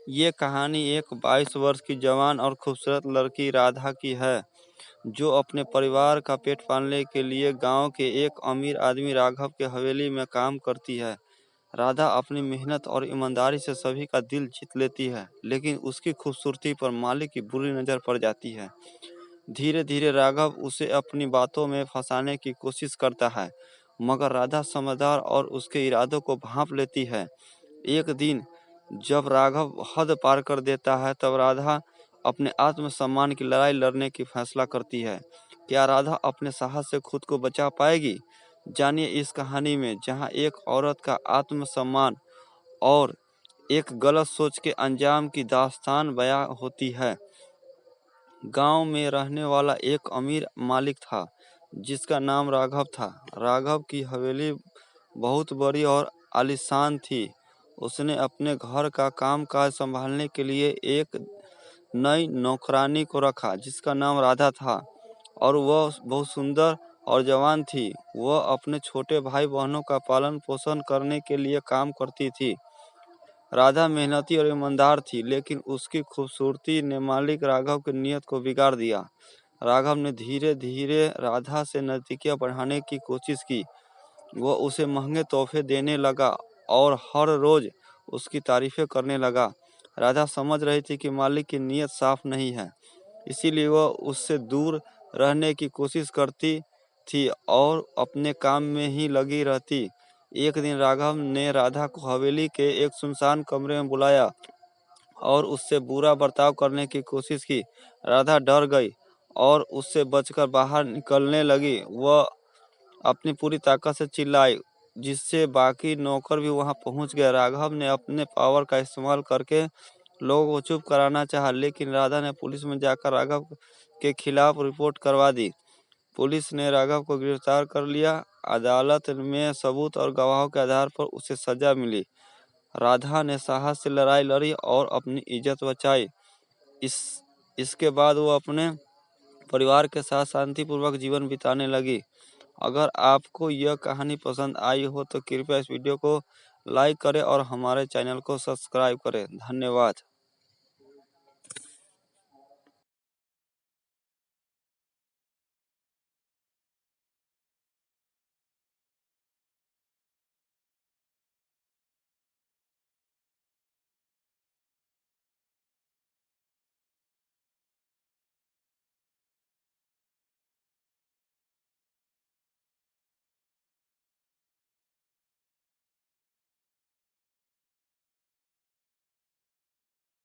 ये कहानी एक 22 वर्ष की जवान और खूबसूरत लड़की राधा की है, जो अपने परिवार का पेट पालने के लिए गांव के एक अमीर आदमी राघव के हवेली में काम करती है। राधा अपनी मेहनत और ईमानदारी से सभी का दिल जीत लेती है, लेकिन उसकी खूबसूरती पर मालिक की बुरी नज़र पड़ जाती है। धीरे धीरे राघव उसे अपनी बातों में फंसाने की कोशिश करता है, मगर राधा समझदार और उसके इरादों को भांप लेती है। एक दिन जब राघव हद पार कर देता है, तब राधा अपने आत्मसम्मान की लड़ाई लड़ने की फैसला करती है। क्या राधा अपने साहस से खुद को बचा पाएगी? जानिए इस कहानी में, जहां एक औरत का आत्मसम्मान और एक गलत सोच के अंजाम की दास्तान बयां होती है। गांव में रहने वाला एक अमीर मालिक था, जिसका नाम राघव था। राघव की हवेली बहुत बड़ी और आलीशान थी। उसने अपने घर का कामकाज संभालने के लिए एक नई नौकरानी को रखा, जिसका नाम राधा था, और वह बहुत सुंदर और जवान थी। वह अपने छोटे भाई बहनों का पालन पोषण करने के लिए काम करती थी। राधा मेहनती और ईमानदार थी, लेकिन उसकी खूबसूरती ने मालिक राघव की नीयत को बिगाड़ दिया। राघव ने धीरे धीरे राधा से नज़दीकियां बढ़ाने की कोशिश की। वह उसे महंगे तोहफे देने लगा और हर रोज उसकी तारीफें करने लगा। राधा समझ रही थी कि मालिक की नीयत साफ नहीं है, इसीलिए वह उससे दूर रहने की कोशिश करती थी और अपने काम में ही लगी रहती। एक दिन राघव ने राधा को हवेली के एक सुनसान कमरे में बुलाया और उससे बुरा बर्ताव करने की कोशिश की। राधा डर गई और उससे बचकर बाहर निकलने लगी। वह अपनी पूरी ताकत से चिल्लाई, जिससे बाकी नौकर भी वहां पहुंच गए। राघव ने अपने पावर का इस्तेमाल करके लोगों को चुप कराना चाहा, लेकिन राधा ने पुलिस में जाकर राघव के खिलाफ रिपोर्ट करवा दी। पुलिस ने राघव को गिरफ्तार कर लिया। अदालत में सबूत और गवाहों के आधार पर उसे सजा मिली। राधा ने साहस से लड़ाई लड़ी और अपनी इज्जत बचाई। इस इसके बाद वो अपने परिवार के साथ शांतिपूर्वक जीवन बिताने लगी। अगर आपको यह कहानी पसंद आई हो तो कृपया इस वीडियो को लाइक करें और हमारे चैनल को सब्सक्राइब करें। धन्यवाद।